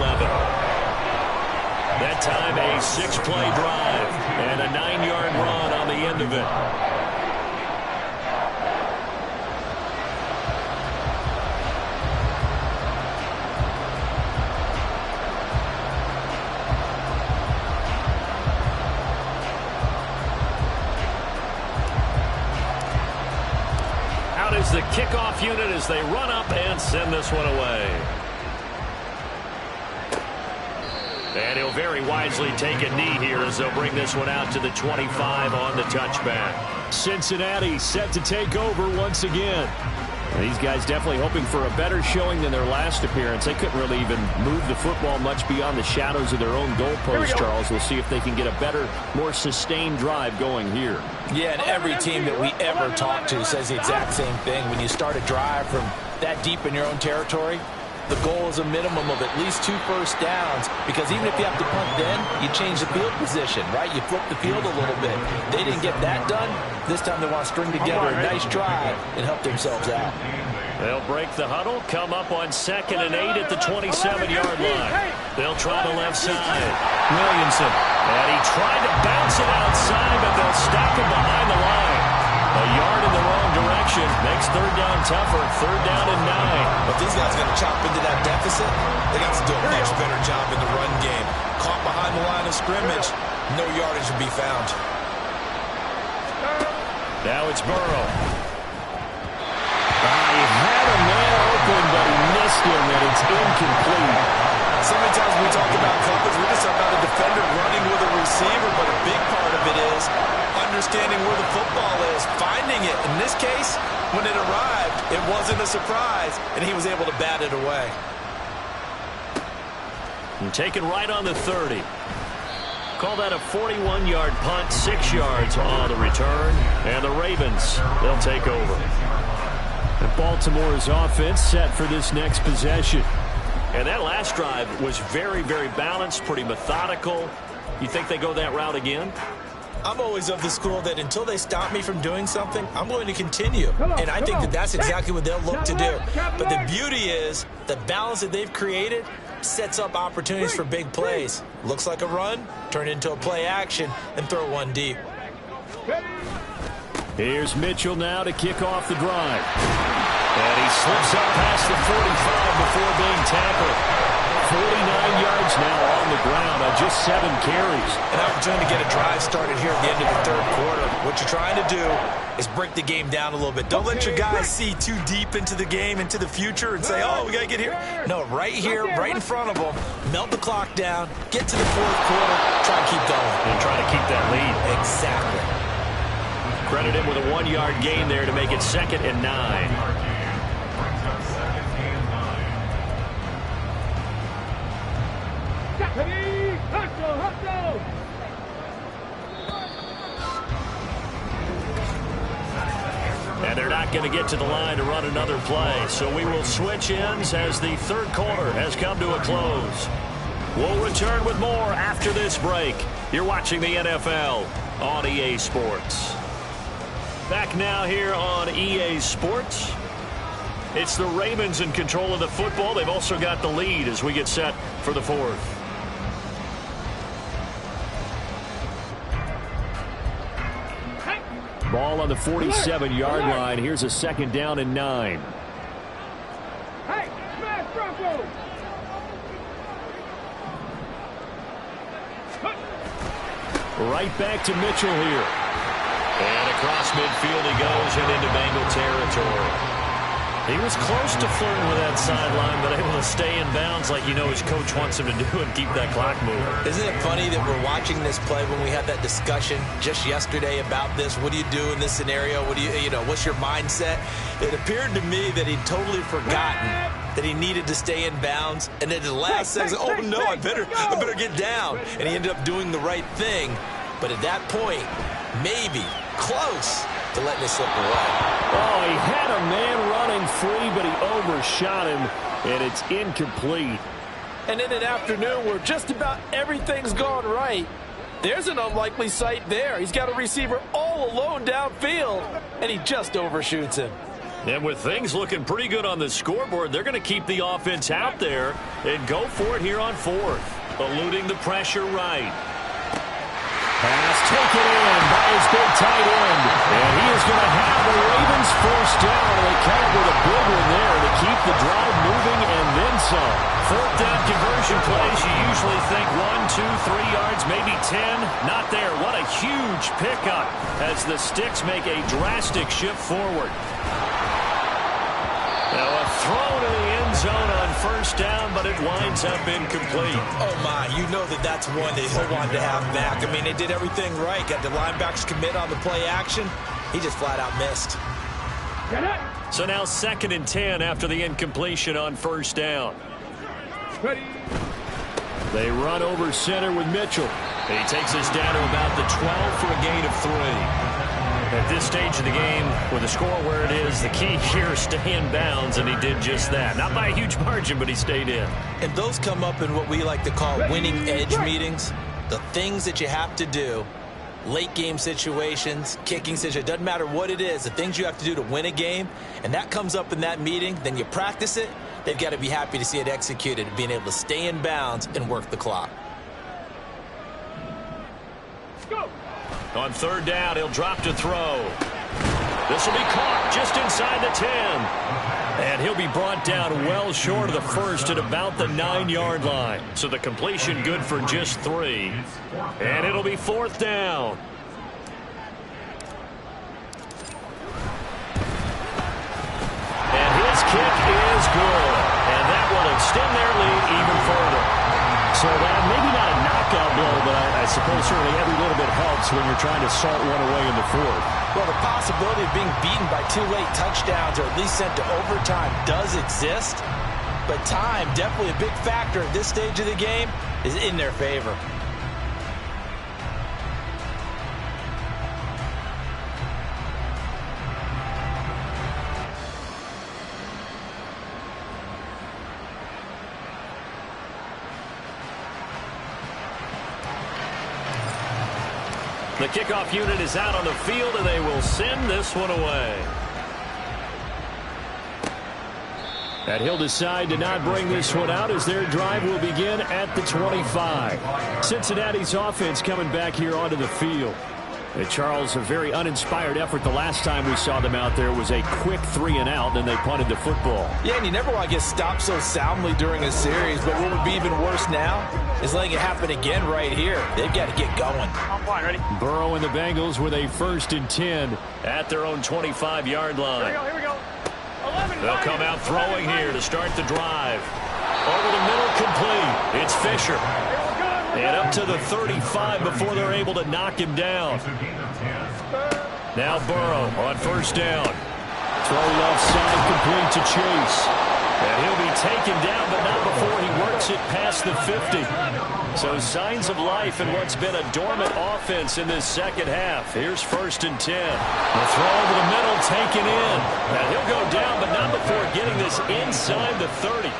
[SPEAKER 2] That time a 6-play drive and a 9-yard run on the end of it. Out is the kickoff unit as they run up and send this one away. And he'll very wisely take a knee here as they'll bring this one out to the 25 on the touchback. Cincinnati set to take over once again. These guys definitely hoping for a better showing than their last appearance. They couldn't really even move the football much beyond the shadows of their own goalpost, Charles. We'll see if they can get a better, more sustained drive going here.
[SPEAKER 3] Yeah, and every team that we ever talk to says the exact same thing. When you start a drive from that deep in your own territory, the goal is a minimum of at least 2 first downs, because even if you have to punt then, you change the field position, right? You flip the field a little bit. They didn't get that done. This time they want to string together a nice drive and help themselves out.
[SPEAKER 2] They'll break the huddle, come up on 2nd and 8 at the 27-yard line. They'll try the left side. Williamson. And he tried to bounce it outside, but they'll stack him behind the line. A yard in the wrong direction makes 3rd down tougher. 3rd down and 9.
[SPEAKER 3] But these guys are going to chop into that deficit. They got to do a much better job in the run game. Caught behind the line of scrimmage, no yardage will be found.
[SPEAKER 2] Now it's Burrow. He had a man open, but he missed him, and it's incomplete.
[SPEAKER 3] So many times we talk about coverage, we're just about a defender running with a receiver, but a big part of it is understanding where the football is, finding it. In this case, when it arrived, it wasn't a surprise, and he was able to bat it away.
[SPEAKER 2] And taken right on the 30. Call that a 41-yard punt, 6 yards on the return. And the Ravens, they'll take over. And Baltimore's offense set for this next possession. And that last drive was very, very balanced, pretty methodical. You think they go that route again?
[SPEAKER 3] I'm always of the school that until they stop me from doing something, I'm going to continue. And I think that that's exactly what they'll look to do. But the beauty is the balance that they've created sets up opportunities for big plays. Looks like a run, turn into a play action, and throw one deep.
[SPEAKER 2] Here's Mitchell now to kick off the drive. And he slips up past the 45 before being tackled. 49 yards now on the ground on just 7 carries.
[SPEAKER 3] An opportunity to get a drive started here at the end of the 3rd quarter. What you're trying to do is break the game down a little bit. Don't let your guys see too deep into the game, into the future, and say, oh, we got to get here. No, right here, right in front of them, melt the clock down, get to the 4th quarter, try to keep going.
[SPEAKER 2] And try to keep that lead.
[SPEAKER 3] Exactly.
[SPEAKER 2] Credit him with a 1-yard gain there to make it 2nd and 9. And they're not going to get to the line to run another play. So we will switch ends as the 3rd quarter has come to a close. We'll return with more after this break. You're watching the NFL on EA Sports. Back now here on EA Sports. It's the Ravens in control of the football. They've also got the lead as we get set for the 4th. Ball on the 47-yard line. Here's a 2nd down and 9.
[SPEAKER 4] Hey, smash Bronco!
[SPEAKER 2] Right back to Mitchell here. And across midfield he goes and into Bengal territory. He was close to flirting with that sideline, but able to stay in bounds like you know his coach wants him to do and keep that clock moving.
[SPEAKER 3] Isn't it funny that we're watching this play when we had that discussion just yesterday about this? What do you do in this scenario? What do you know, what's your mindset? It appeared to me that he'd totally forgotten that he needed to stay in bounds, and then at the last second, oh no, I better get down. And he ended up doing the right thing. But at that point, maybe close to letting it slip away.
[SPEAKER 2] Oh, he had a man running free, but he overshot him, and it's incomplete.
[SPEAKER 3] And in an afternoon where just about everything's gone right, There's an unlikely sight there. He's got a receiver all alone downfield, and he just overshoots him.
[SPEAKER 2] And with things looking pretty good on the scoreboard, they're going to keep the offense out there and go for it here on fourth. Eluding the pressure right. Pass taken in by his big tight end. And he is going to have the Ravens first down. And they count with a big one there to keep the drive moving and then some. Fourth down conversion plays, you usually think 1, 2, 3 yards, maybe 10. Not there. What a huge pickup as the Sticks make a drastic shift forward. Now a throw to the end zone on first down, but it winds up incomplete.
[SPEAKER 3] Oh, my. You know that's one that he'll want to have back. I mean, they did everything right. Got the linebackers commit on the play action. He just flat out missed.
[SPEAKER 2] So now 2nd and 10 after the incompletion on first down.
[SPEAKER 4] Ready.
[SPEAKER 2] They run over center with Mitchell. And he takes us down to about the 12 for a gain of 3. At this stage of the game, with the score where it is, the key here is stay in bounds, and he did just that. Not by a huge margin, but he stayed in.
[SPEAKER 3] And those come up in what we like to call winning edge meetings. The things that you have to do, late game situations, kicking situations, doesn't matter what it is, the things you have to do to win a game, and that comes up in that meeting, then you practice it, they've got to be happy to see it executed, being able to stay in bounds and work the clock.
[SPEAKER 4] Go.
[SPEAKER 2] On third down, he'll drop to throw. This will be caught just inside the 10. And he'll be brought down well short of the first at about the 9-yard line. So the completion good for just 3. And it'll be fourth down. And his kick is good. And that will extend their lead even further. So that maybe not a knockout blow, but I suppose certainly every little bit helps when you're trying to salt one away in the fourth.
[SPEAKER 3] Well, the possibility of being beaten by 2 late touchdowns or at least sent to overtime does exist. But time, definitely a big factor at this stage of the game, is in their favor.
[SPEAKER 2] The kickoff unit is out on the field, and they will send this one away. And he'll decide to not bring this one out as their drive will begin at the 25. Cincinnati's offense coming back here onto the field. And Charles, a very uninspired effort the last time we saw them out there was a quick 3-and-out, and they punted the football.
[SPEAKER 3] Yeah, and you never want to get stopped so soundly during a series, but what would be even worse now is letting it happen again right here. They've got to get going.
[SPEAKER 4] Fine, ready?
[SPEAKER 2] Burrow and the Bengals with a 1st and 10 at their own 25-yard line.
[SPEAKER 4] Here we go. 11,
[SPEAKER 2] They'll come out throwing here to start the drive. Over the middle, complete. It's Fisher. And up to the 35 before they're able to knock him down. Now Burrow on first down. Throw left side, complete to Chase. And he'll be taken down, but not before he works it past the 50. So signs of life in what's been a dormant offense in this second half. Here's 1st and 10. The throw over the middle, taken in. Now he'll go down, but not before getting this inside the 30.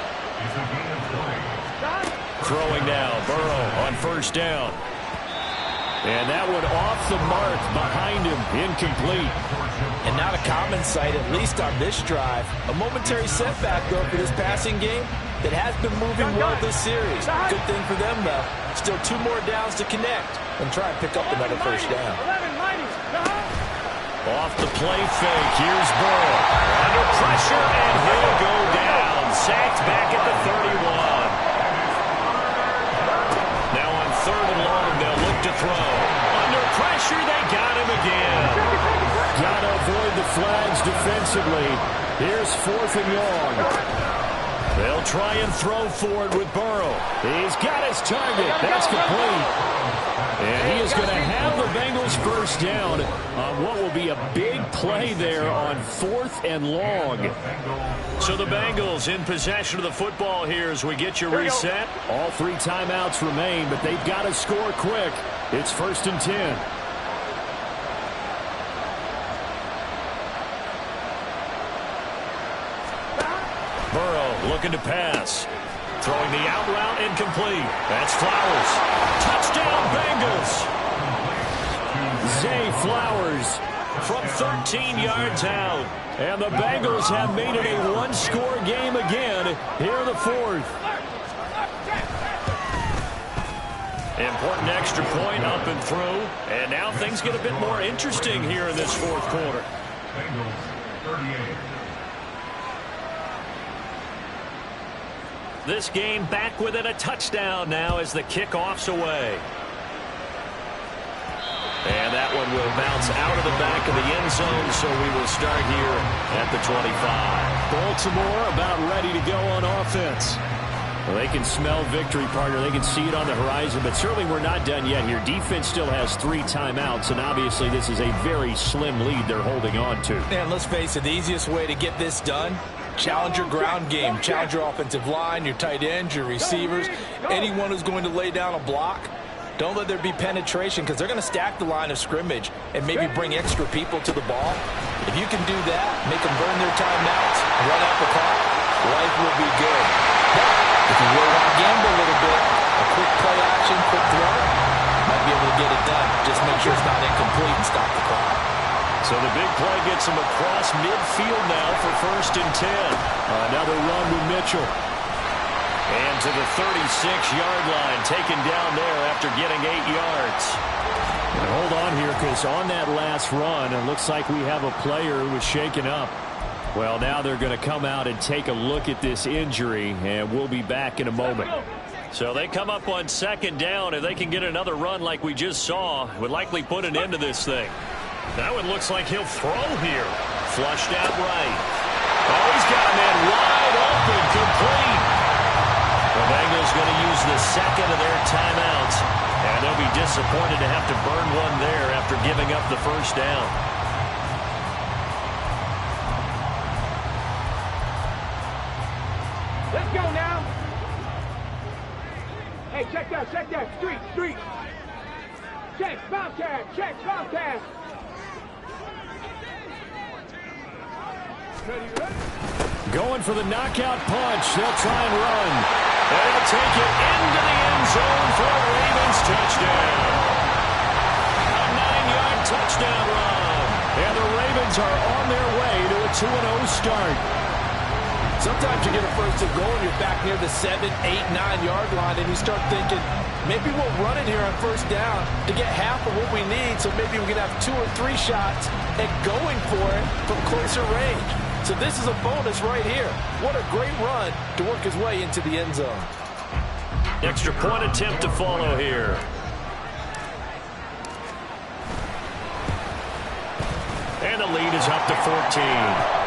[SPEAKER 2] Throwing now, Burrow on first down. And that one off the mark behind him, incomplete.
[SPEAKER 3] And not a common sight, at least on this drive. A momentary setback, though, for this passing game that has been moving well this series. Good thing for them, though. Still 2 more downs to connect and try and pick up another first down.
[SPEAKER 2] Off the play fake, here's Burrow. Under pressure, and he'll go down. Sacked back at the 31. Now on 3rd and long, they'll look to throw. Under pressure, they got him again. Got to avoid the flags defensively. Here's 4th and long. They'll try and throw forward with Burrow. He's got his target. That's complete. And he is going to have the Bengals first down on what will be a big play there on 4th and long. So the Bengals in possession of the football here as we get your reset. All 3 timeouts remain, but they've got to score quick. It's 1st and 10. Burrow looking to pass. Throwing the out route incomplete. That's Flowers. Touchdown, Bengals. Zay Flowers from 13 yards out. And the Bengals have made it a one-score game again here in the fourth. Important extra point up and through. And now things get a bit more interesting here in this fourth quarter. This game back within a touchdown now as the kickoff's away. And that one will bounce out of the back of the end zone, so we will start here at the 25.
[SPEAKER 5] Baltimore about ready to go on offense.
[SPEAKER 2] Well, they can smell victory, partner. They can see it on the horizon, but certainly we're not done yet here. Defense still has 3 timeouts, and obviously this is a very slim lead they're holding on to.
[SPEAKER 3] And let's face it, the easiest way to get this done, challenge your ground game. Challenge your offensive line, your tight ends, your receivers, anyone who's going to lay down a block. Don't let there be penetration because they're going to stack the line of scrimmage and maybe bring extra people to the ball. If you can do that, make them burn their timeouts, run out the clock, life will be good. If you really want to gamble a little bit, a quick play action, quick throw, might be able to get it done. Just make sure it's not incomplete and stop the clock.
[SPEAKER 2] So the big play gets him across midfield now for 1st and 10.
[SPEAKER 5] Another run with Mitchell.
[SPEAKER 2] And to the 36-yard line, taken down there after getting 8 yards.
[SPEAKER 5] And hold on here, because on that last run, it looks like we have a player who was shaken up.
[SPEAKER 2] Well, now they're going to come out and take a look at this injury, and we'll be back in a moment. So they come up on 2nd down. If they can get another run like we just saw, would likely put an end to this thing. That one looks like he'll throw here. Flushed out right. Oh, he's got a man wide open, complete. The Bengals going to use the 2nd of their timeouts, and they'll be disappointed to have to burn one there after giving up the 1st down.
[SPEAKER 4] Let's go now. Hey, check that. Street. Check, Bobcat.
[SPEAKER 5] Going for the knockout punch. They'll try and run.
[SPEAKER 2] And he'll take it into the end zone for a Ravens touchdown. A 9-yard touchdown run.
[SPEAKER 5] And the Ravens are on their way to a 2-0 start.
[SPEAKER 3] Sometimes you get a 1st and goal and you're back near the 7, 8, 9-yard line, and you start thinking, maybe we'll run it here on 1st down to get half of what we need, so maybe we can have 2 or 3 shots at going for it from closer range. So this is a bonus right here. What a great run to work his way into the end zone.
[SPEAKER 2] Extra point attempt to follow here. And the lead is up to 14.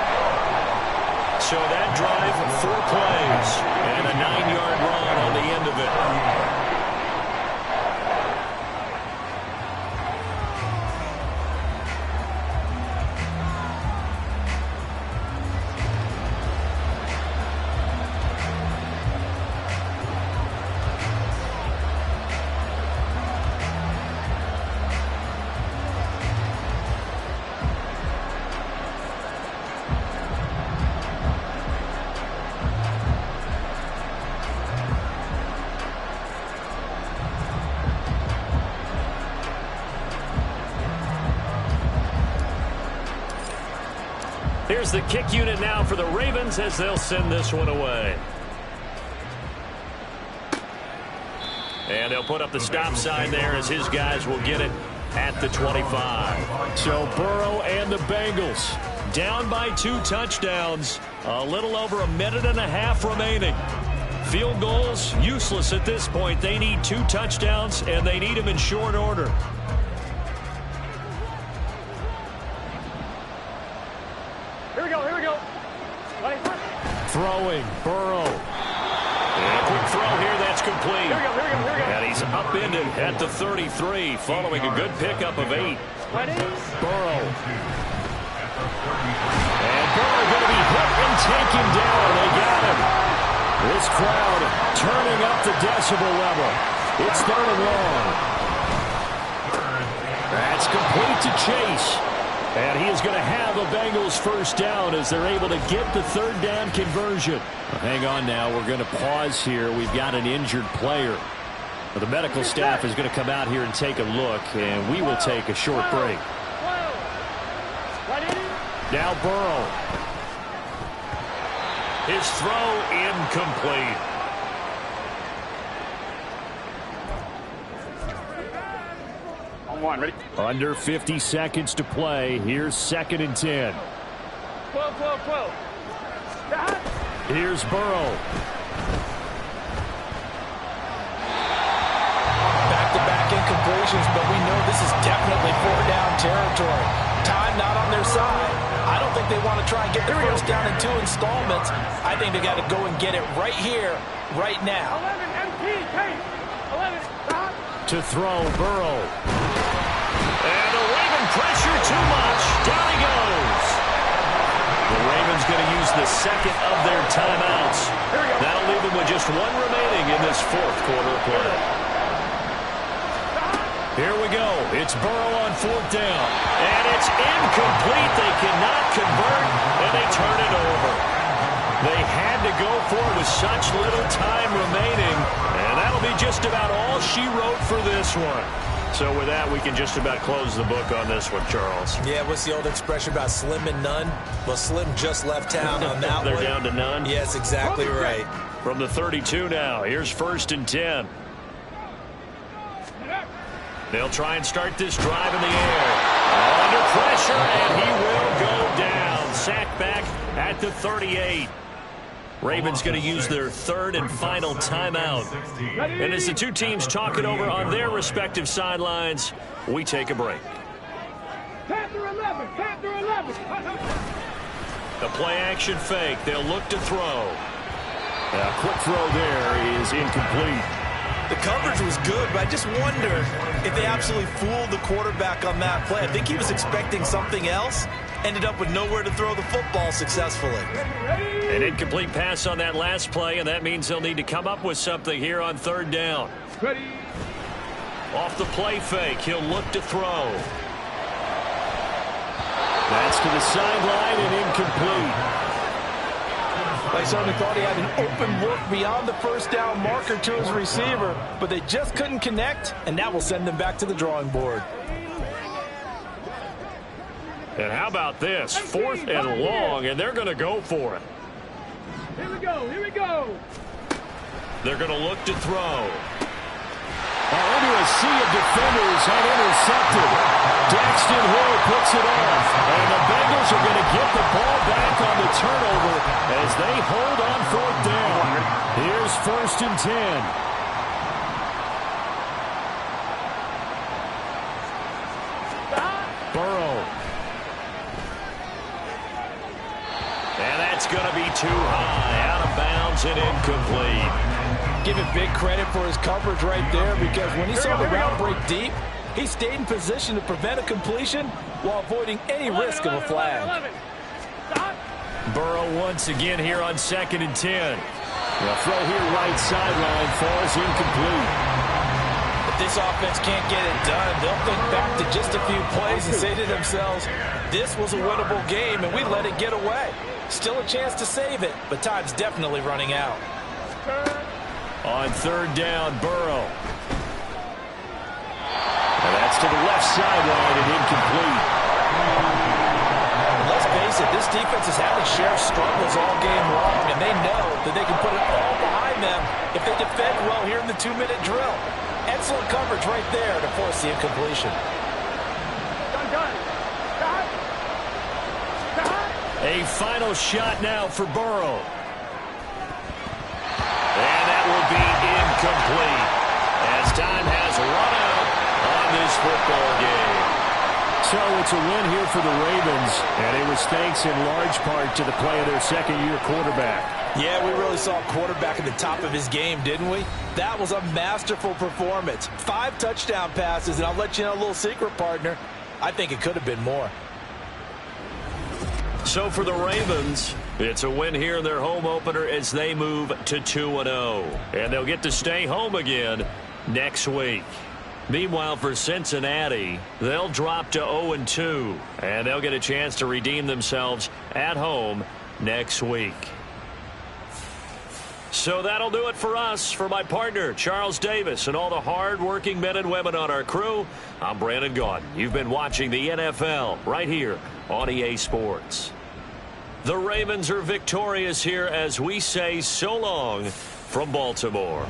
[SPEAKER 2] So that drive, 4 plays, and a 9-yard run on the end of it. Here's the kick unit now for the Ravens as they'll send this one away. And they'll put up the stop sign there as his guys will get it at the 25.
[SPEAKER 5] So Burrow and the Bengals
[SPEAKER 2] down by 2 touchdowns. A little over a minute and a half remaining. Field goals useless at this point. They need 2 touchdowns, and they need them in short order.
[SPEAKER 4] Here we go.
[SPEAKER 5] throwing. Burrow.
[SPEAKER 2] And a quick throw here that's complete.
[SPEAKER 4] Here we go.
[SPEAKER 2] And he's upended at the 33 following a good pickup of 8.
[SPEAKER 5] Burrow.
[SPEAKER 2] And Burrow going to be hit and taken down. They got him. This crowd turning up the decibel level. It's 3rd and long. That's complete to Chase.
[SPEAKER 5] And he is going to have a Bengals first down as they're able to get the third down conversion. Well, hang on now. We're going to pause here. We've got an injured player. Well, the medical staff is going to come out here and take a look, and we will take a short break. Now Burrow. His throw incomplete.
[SPEAKER 4] Ready?
[SPEAKER 5] Under 50 seconds to play. Here's 2nd and 10.
[SPEAKER 4] 12.
[SPEAKER 5] Here's Burrow.
[SPEAKER 3] Back-to-back incompletions, but we know this is definitely 4-down territory. Time not on their side. I don't think they want to try and get the first down in 2 installments. I think they got to go and get it right here, right now.
[SPEAKER 4] 11 MT, Kate. 11, stop.
[SPEAKER 5] To throw, Burrow.
[SPEAKER 2] And the Raven pressure too much. Down he goes. The Ravens going to use the second of their timeouts. That'll leave them with just 1 remaining in this 4th quarter play.
[SPEAKER 5] Here we go. It's Burrow on 4th down.
[SPEAKER 2] And it's incomplete. They cannot convert, and they turn it over. They had to go for it with such little time remaining, and that'll be just about all she wrote for this one. So with that, we can just about close the book on this one, Charles.
[SPEAKER 3] Yeah, what's the old expression about slim and none? Well, Slim just left town on that
[SPEAKER 2] They're
[SPEAKER 3] one.
[SPEAKER 2] down to none?
[SPEAKER 3] Yes, exactly right.
[SPEAKER 2] From the 32 now, here's 1st and 10. They'll try and start this drive in the air. Under pressure, and he will go down. Sacked back at the 38. Ravens going to use their 3rd and final timeout. And as the two teams talk it over on their respective sidelines, we take a break.
[SPEAKER 4] Panther 11.
[SPEAKER 2] The play action fake. They'll look to throw.
[SPEAKER 5] A quick throw there is incomplete.
[SPEAKER 3] The coverage was good, but I just wonder if they absolutely fooled the quarterback on that play. I think he was expecting something else. Ended up with nowhere to throw the football successfully.
[SPEAKER 2] An incomplete pass on that last play, and that means they'll need to come up with something here on 3rd down.
[SPEAKER 4] Ready?
[SPEAKER 2] Off the play fake, he'll look to throw.
[SPEAKER 5] That's to the sideline and incomplete.
[SPEAKER 3] I certainly thought he had an open look beyond the first down marker to his receiver, but they just couldn't connect, and that will send them back to the drawing board.
[SPEAKER 2] And how about this? 4th and long, and they're going to go for it.
[SPEAKER 4] Here we go.
[SPEAKER 2] They're going to look to throw.
[SPEAKER 5] Into a sea of defenders and intercepted. Daxton Hill puts it off. And the Bengals are going to get the ball back on the turnover as they hold on 4th down. Here's 1st and 10. Burrow.
[SPEAKER 2] And that's going to be too high. Out of bounds and incomplete.
[SPEAKER 3] Give him big credit for his coverage right there, because when he saw the route break deep, he stayed in position to prevent a completion while avoiding any risk of a flag.
[SPEAKER 2] Burrow once again here on 2nd and 10.
[SPEAKER 5] The throw here right sideline falls incomplete.
[SPEAKER 3] If this offense can't get it done, they'll think back to just a few plays and say to themselves, this was a winnable game and we let it get away. Still a chance to save it, but time's definitely running out.
[SPEAKER 2] On 3rd down, Burrow.
[SPEAKER 5] And that's to the left sideline and incomplete.
[SPEAKER 3] Let's face it, this defense has had its share of struggles all game long, and they know that they can put it all behind them if they defend well here in the 2-minute drill. Excellent coverage right there to force the incompletion.
[SPEAKER 2] A final shot now for Burrow. And that will be incomplete as time has run out on this football game.
[SPEAKER 5] So it's a win here for the Ravens, and it was thanks in large part to the play of their 2nd-year quarterback.
[SPEAKER 3] Yeah, we really saw a quarterback at the top of his game, didn't we? That was a masterful performance. 5 touchdown passes, and I'll let you know a little secret, partner. I think it could have been more.
[SPEAKER 2] So for the Ravens, it's a win here in their home opener as they move to 2-0. And they'll get to stay home again next week. Meanwhile, for Cincinnati, they'll drop to 0-2, and they'll get a chance to redeem themselves at home next week. So that'll do it for us. For my partner, Charles Davis, and all the hard-working men and women on our crew, I'm Brandon Gaudin. You've been watching the NFL right here on EA Sports. The Ravens are victorious here as we say so long from Baltimore.